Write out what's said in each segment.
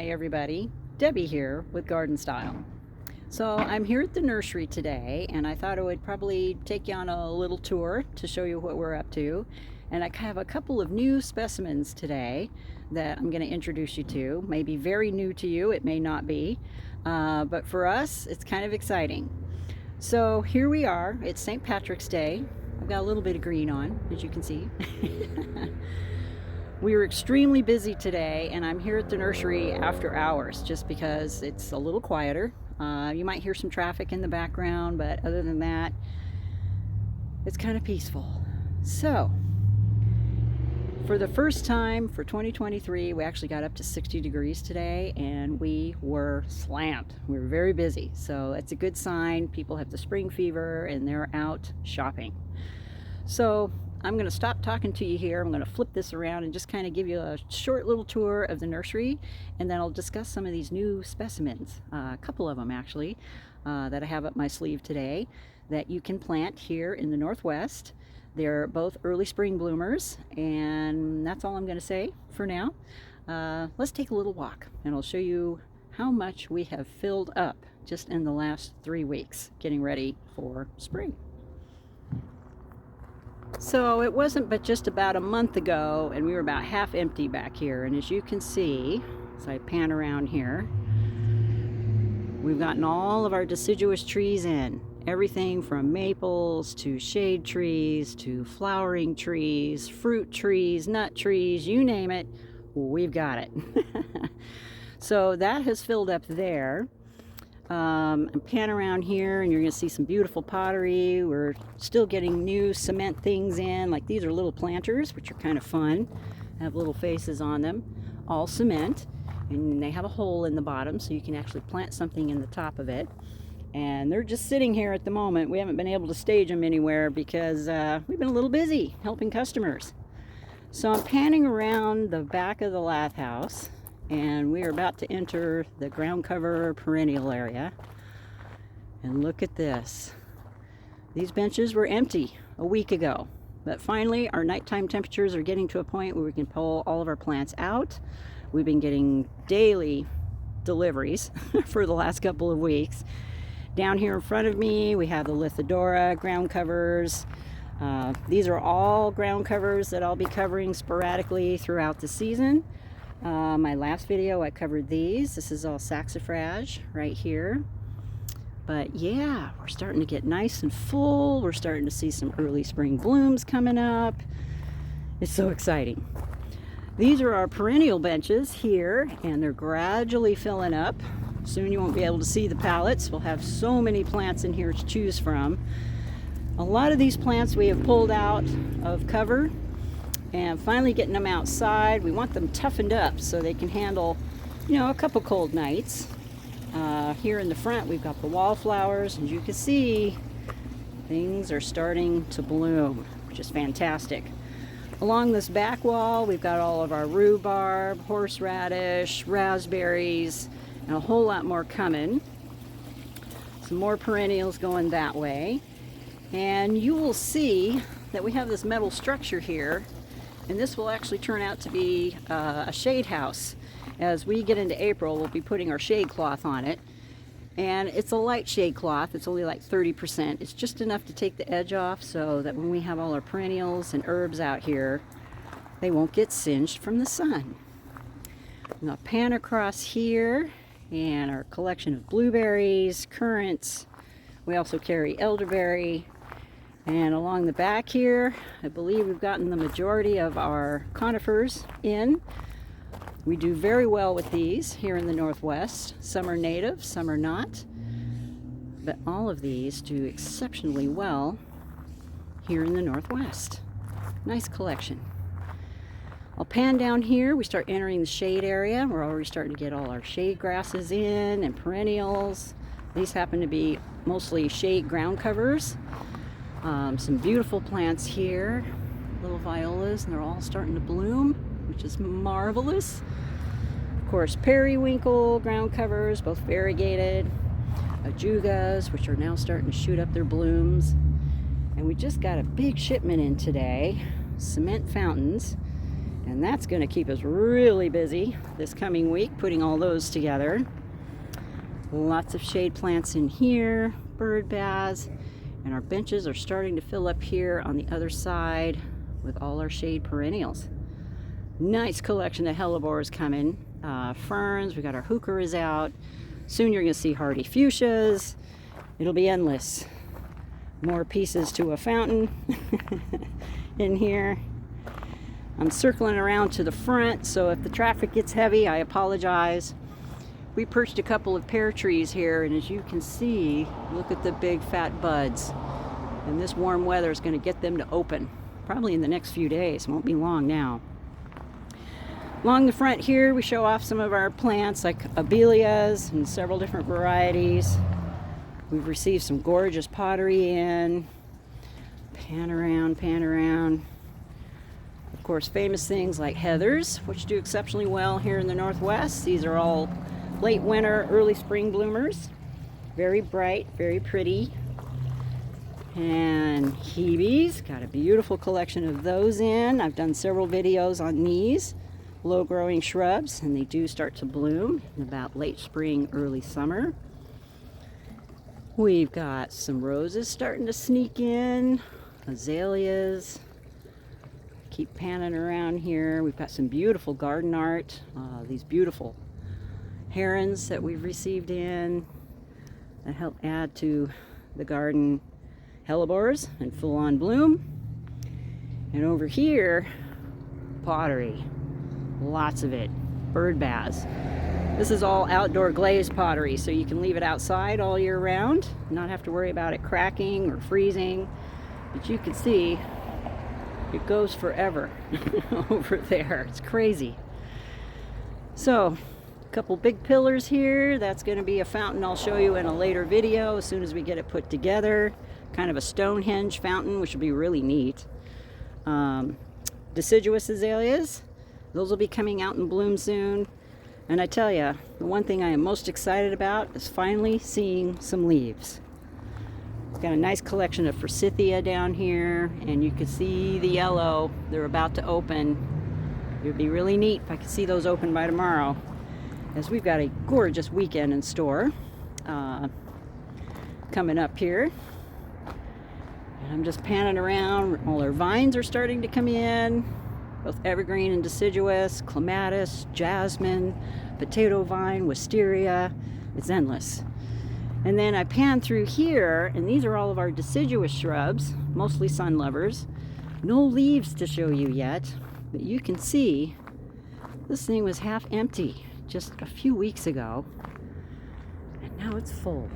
Hi everybody, Debbie here with Garden Style. So I'm here at the nursery today, and I thought I would probably take you on a little tour to show you what we're up to. And I have a couple of new specimens today that I'm going to introduce you to. Maybe very new to you, it may not be, but for us it's kind of exciting. So here we are, it's St. Patrick's Day. I've got a little bit of green on, as you can see. We were extremely busy today, and I'm here at the nursery after hours just because it's a little quieter. You might hear some traffic in the background, but other than that, it's kind of peaceful. So, for the first time for 2023, we actually got up to 60 degrees today, and we were slammed. We were very busy, so it's a good sign. People have the spring fever, and they're out shopping. So, I'm going to stop talking to you here. I'm going to flip this around and just kind of give you a short little tour of the nursery, and then I'll discuss some of these new specimens, a couple of them actually, that I have up my sleeve today that you can plant here in the Northwest. They're both early spring bloomers, and that's all I'm going to say for now. Let's take a little walk, and I'll show you how much we have filled up just in the last 3 weeks getting ready for spring. So it wasn't but just about a month ago, and we were about half empty back here, and as you can see, as I pan around here, we've gotten all of our deciduous trees in. Everything from maples to shade trees to flowering trees, fruit trees, nut trees, you name it, we've got it. So that has filled up there. And pan around here, and you're going to see some beautiful pottery. We're still getting new cement things in, like these are little planters, which are kind of fun, have little faces on them, all cement, and they have a hole in the bottom so you can actually plant something in the top of it. And they're just sitting here at the moment. We haven't been able to stage them anywhere because we've been a little busy helping customers. So I'm panning around the back of the lath house, and we are about to enter the ground cover perennial area. And look at this. These benches were empty a week ago, but finally our nighttime temperatures are getting to a point where we can pull all of our plants out. We've been getting daily deliveries for the last couple of weeks. Down here in front of me we have the Lithodora ground covers. These are all ground covers that I'll be covering sporadically throughout the season. My last video I covered these. This is all saxifrage right here. But yeah, we're starting to get nice and full. We're starting to see some early spring blooms coming up. It's so exciting. These are our perennial benches here, and they're gradually filling up. Soon you won't be able to see the pallets. We'll have so many plants in here to choose from. A lot of these plants we have pulled out of cover, and finally getting them outside. We want them toughened up so they can handle, a couple cold nights. Here in the front we've got the wallflowers, and you can see things are starting to bloom, which is fantastic. Along this back wall we've got all of our rhubarb, horseradish, raspberries, and a whole lot more coming. Some more perennials going that way, and you will see that we have this metal structure here. And this will actually turn out to be a shade house. As we get into April, we'll be putting our shade cloth on it. And it's a light shade cloth. It's only like 30%. It's just enough to take the edge off so that when we have all our perennials and herbs out here, they won't get singed from the sun. I'm going to pan across here, and our collection of blueberries, currants. We also carry elderberry. And along the back here, I believe we've gotten the majority of our conifers in. We do very well with these here in the Northwest. Some are native, some are not. But all of these do exceptionally well here in the Northwest. Nice collection. I'll pan down here. We start entering the shade area. We're already starting to get all our shade grasses in and perennials. These happen to be mostly shade ground covers. Some beautiful plants here, little violas, and they're all starting to bloom, which is marvelous. Of course, periwinkle ground covers, both variegated, ajugas, which are now starting to shoot up their blooms. And we just got a big shipment in today, cement fountains, And that's going to keep us really busy this coming week, putting all those together. Lots of shade plants in here, bird baths, and our benches are starting to fill up here on the other side with all our shade perennials. Nice collection of hellebores coming. Ferns, we got our heucheras out. Soon you're going to see hardy fuchsias. It'll be endless. More pieces to a fountain in here. I'm circling around to the front, so if the traffic gets heavy, I apologize. We perched a couple of pear trees here, and as you can see, look at the big fat buds. And this warm weather is going to get them to open, probably in the next few days. It won't be long now. Along the front here, we show off some of our plants like abelias and several different varieties. We've received some gorgeous pottery in. Pan around, pan around. Of course, famous things like heathers, which do exceptionally well here in the Northwest. These are all late winter, early spring bloomers. Very bright, very pretty. And hebes, got a beautiful collection of those in. I've done several videos on these low-growing shrubs, and they do start to bloom in about late spring, early summer. We've got some roses starting to sneak in, azaleas. Keep panning around here. We've got some beautiful garden art, these beautiful herons that we've received in that help add to the garden hellebores in full-on bloom. And over here, pottery, lots of it, bird baths. This is all outdoor glazed pottery, so you can leave it outside all year round, not have to worry about it cracking or freezing. But you can see it goes forever over there. It's crazy. So, a couple big pillars here. That's going to be a fountain I'll show you in a later video as soon as we get it put together. Kind of a Stonehenge fountain, which will be really neat. Deciduous azaleas. Those will be coming out in bloom soon. And I tell you, the one thing I am most excited about is finally seeing some leaves. It's got a nice collection of forsythia down here, and you can see the yellow. They're about to open. It would be really neat if I could see those open by tomorrow, as we've got a gorgeous weekend in store coming up here. And I'm just panning around. All our vines are starting to come in. Both evergreen and deciduous, clematis, jasmine, potato vine, wisteria. It's endless. And then I pan through here, and these are all of our deciduous shrubs, mostly sun lovers. No leaves to show you yet, but you can see this thing was half empty just a few weeks ago, and now it's full.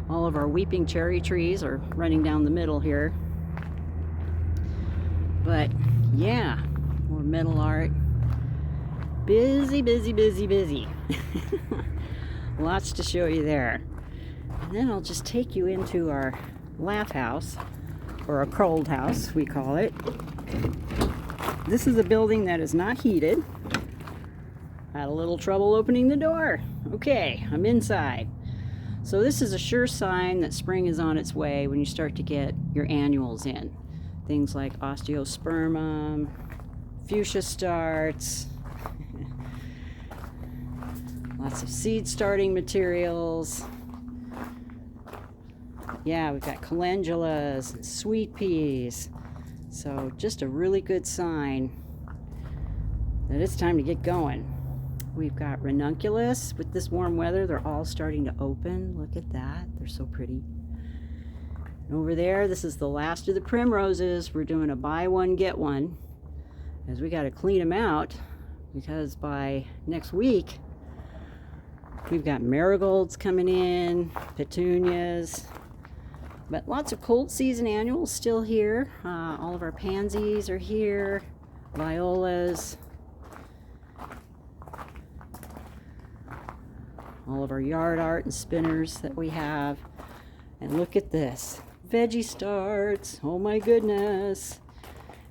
All of our weeping cherry trees are running down the middle here. But yeah, more metal art. Busy, busy, busy, busy. Lots to show you there. And then I'll just take you into our laugh house, or a cold house, we call it. This is a building that is not heated. Had a little trouble opening the door. Okay, I'm inside. So this is a sure sign that spring is on its way when you start to get your annuals in. Things like osteospermum, fuchsia starts, lots of seed starting materials. Yeah, we've got calendulas and sweet peas. So just a really good sign that it's time to get going. We've got ranunculus. With this warm weather, they're all starting to open. Look at that. They're so pretty. And over there, this is the last of the primroses. We're doing a buy one, get one, as we got to clean them out, because by next week, we've got marigolds coming in, petunias, but lots of cold season annuals still here. All of our pansies are here, violas, all of our yard art and spinners that we have. And look at this, veggie starts. Oh my goodness.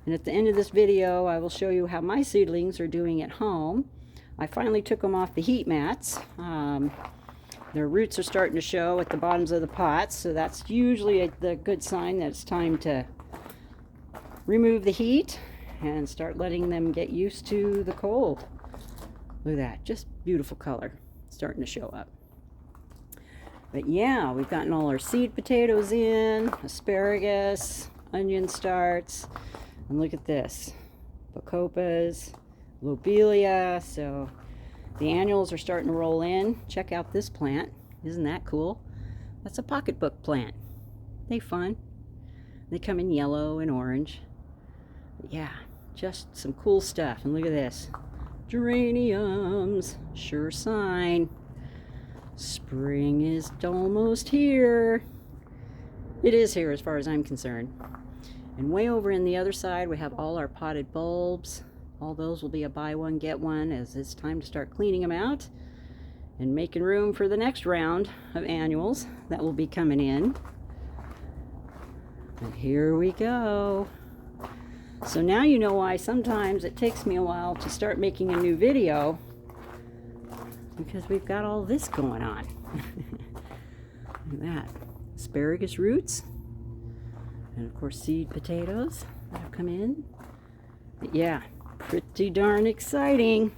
And at the end of this video, I will show you how my seedlings are doing at home. I finally took them off the heat mats. Their roots are starting to show at the bottoms of the pots, so that's usually the good sign that it's time to remove the heat and start letting them get used to the cold. Look at that, just beautiful color starting to show up. But yeah, we've gotten all our seed potatoes in, asparagus, onion starts, and look at this, bacopas, lobelia. So the annuals are starting to roll in. Check out this plant. Isn't that cool? That's a pocketbook plant. They fun. They come in yellow and orange. But yeah, just some cool stuff. And look at this. Geraniums. Sure sign. Spring is almost here. It is here as far as I'm concerned. And way over in the other side, we have all our potted bulbs. All those will be a buy one, get one, as it's time to start cleaning them out and making room for the next round of annuals that will be coming in. And here we go. So now you know why sometimes it takes me a while to start making a new video, because we've got all this going on. Look at that. Asparagus roots. And of course seed potatoes that have come in. But yeah, pretty darn exciting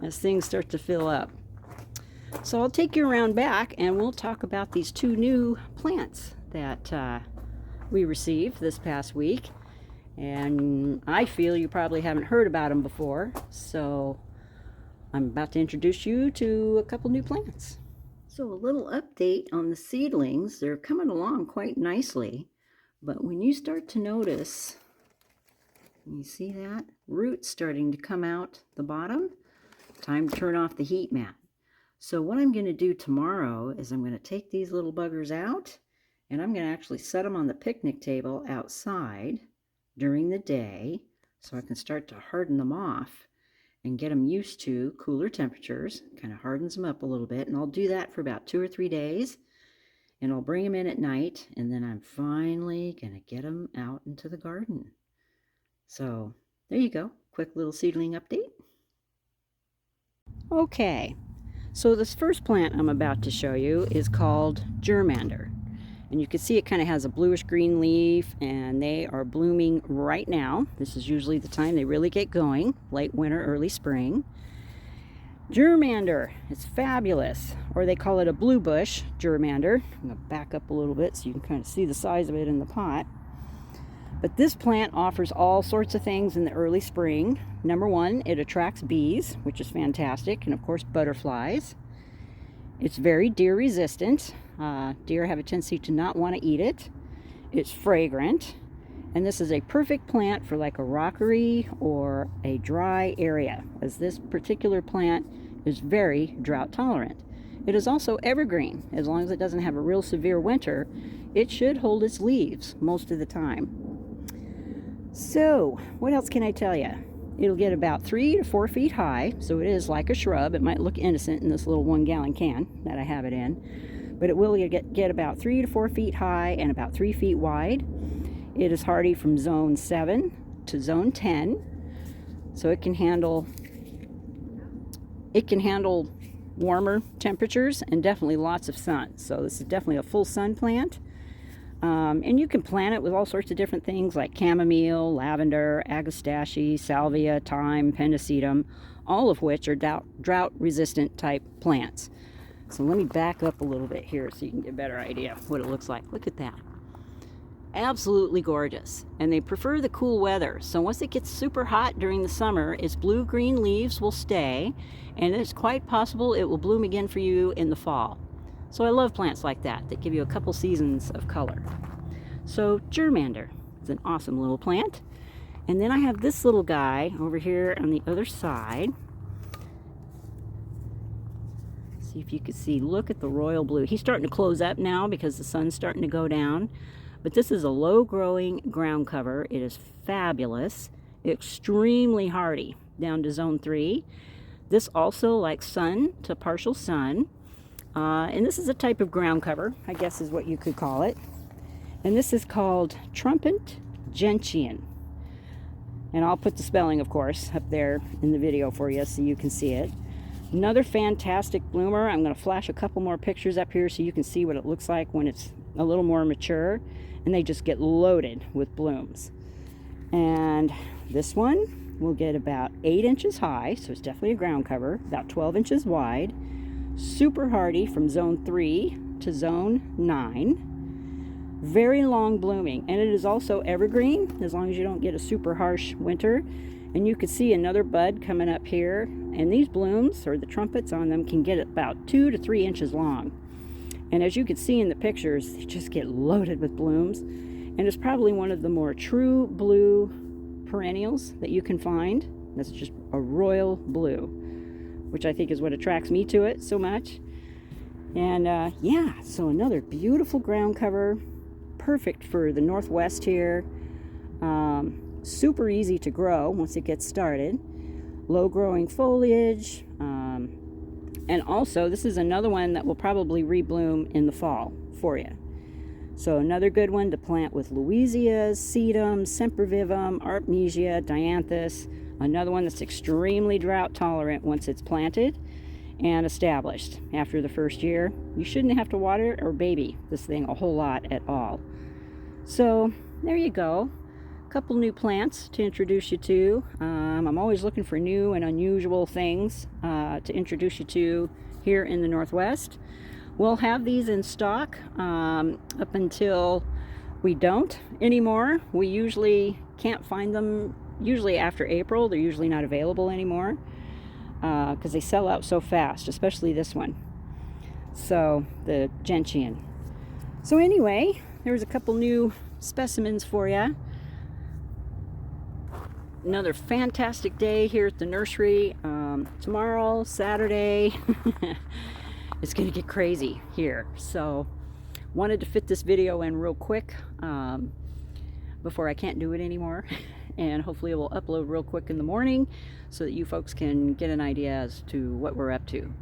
as things start to fill up. So I'll take you around back and we'll talk about these two new plants that we received this past week. And I feel you probably haven't heard about them before, so I'm about to introduce you to a couple new plants. So a little update on the seedlings. They're coming along quite nicely, but when you start to notice, you see that? Roots starting to come out the bottom. Time to turn off the heat mat. So what I'm going to do tomorrow is I'm going to take these little buggers out and I'm going to actually set them on the picnic table outside during the day so I can start to harden them off and get them used to cooler temperatures. Kind of hardens them up a little bit, and I'll do that for about 2 or 3 days, and I'll bring them in at night, and then I'm finally going to get them out into the garden. So there you go, quick little seedling update. Okay, so this first plant I'm about to show you is called germander. And you can see it kind of has a bluish green leaf, and they are blooming right now. This is usually the time they really get going, late winter, early spring. Germander, it's fabulous, or they call it a blue bush germander. I'm going to back up a little bit so you can kind of see the size of it in the pot. But this plant offers all sorts of things in the early spring. Number one, it attracts bees, which is fantastic, and of course butterflies. It's very deer resistant. Deer have a tendency to not want to eat it. It's fragrant, and this is a perfect plant for like a rockery or a dry area, as this particular plant is very drought tolerant. It is also evergreen. As long as it doesn't have a real severe winter, it should hold its leaves most of the time. So what else can I tell you? It'll get about 3 to 4 feet high, so it is like a shrub. It might look innocent in this little 1-gallon can that I have it in, but it will get about 3 to 4 feet high and about 3 feet wide. It is hardy from zone 7 to zone 10, so it can handle warmer temperatures and definitely lots of sun. So this is definitely a full sun plant. And you can plant it with all sorts of different things like chamomile, lavender, agastache, salvia, thyme, pennisetum, all of which are drought resistant type plants. So let me back up a little bit here so you can get a better idea of what it looks like. Look at that. Absolutely gorgeous. And they prefer the cool weather. So once it gets super hot during the summer, its blue-green leaves will stay, and it's quite possible it will bloom again for you in the fall. So I love plants like that give you a couple seasons of color. So germander is an awesome little plant. And then I have this little guy over here on the other side. See if you can see, look at the royal blue. He's starting to close up now because the sun's starting to go down. But this is a low-growing ground cover. It is fabulous, extremely hardy down to zone 3. This also likes sun to partial sun. And this is a type of ground cover, I guess is what you could call it. And this is called Trumpet gentian. And I'll put the spelling, of course, up there in the video for you so you can see it. Another fantastic bloomer. I'm going to flash a couple more pictures up here so you can see what it looks like when it's a little more mature. And they just get loaded with blooms. And this one will get about 8 inches high, so it's definitely a ground cover, about 12 inches wide, super hardy from zone 3 to zone 9, very long blooming, and it is also evergreen as long as you don't get a super harsh winter. And you can see another bud coming up here, and these blooms, or the trumpets on them, can get about 2 to 3 inches long. And as you can see in the pictures, they just get loaded with blooms. And it's probably one of the more true blue perennials that you can find. That's just a royal blue, which I think is what attracts me to it so much. And yeah, so another beautiful ground cover, perfect for the Northwest here. Super easy to grow once it gets started. Low growing foliage. And also, this is another one that will probably rebloom in the fall for you. So another good one to plant with Louisias, Sedum, Sempervivum, Artemisia, Dianthus. Another one that's extremely drought tolerant once it's planted and established. After the first year, you shouldn't have to water or baby this thing a whole lot at all. So there you go. A couple new plants to introduce you to. I'm always looking for new and unusual things to introduce you to here in the Northwest. We'll have these in stock up until we don't anymore. We usually can't find them, usually after April. They're usually not available anymore because they sell out so fast, especially this one. So, the gentian. So anyway, there's a couple new specimens for you. Another fantastic day here at the nursery. Tomorrow, Saturday, it's going to get crazy here. So, wanted to fit this video in real quick before I can't do it anymore. And hopefully it will upload real quick in the morning so that you folks can get an idea as to what we're up to.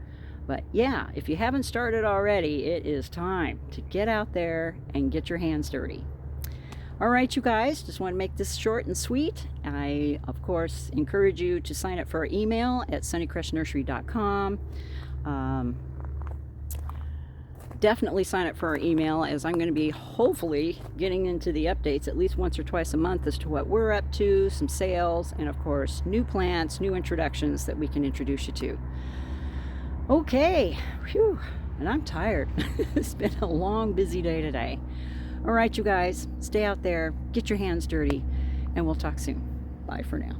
But yeah, if you haven't started already, it is time to get out there and get your hands dirty. All right, you guys, just want to make this short and sweet. I, of course, encourage you to sign up for our email at sunnycrestnursery.com. Definitely sign up for our email, as I'm going to be hopefully getting into the updates at least once or twice a month as to what we're up to, some sales, and of course, new plants, new introductions that we can introduce you to. Okay, phew, and I'm tired. It's been a long, busy day today. All right, you guys, stay out there, get your hands dirty, and we'll talk soon. Bye for now.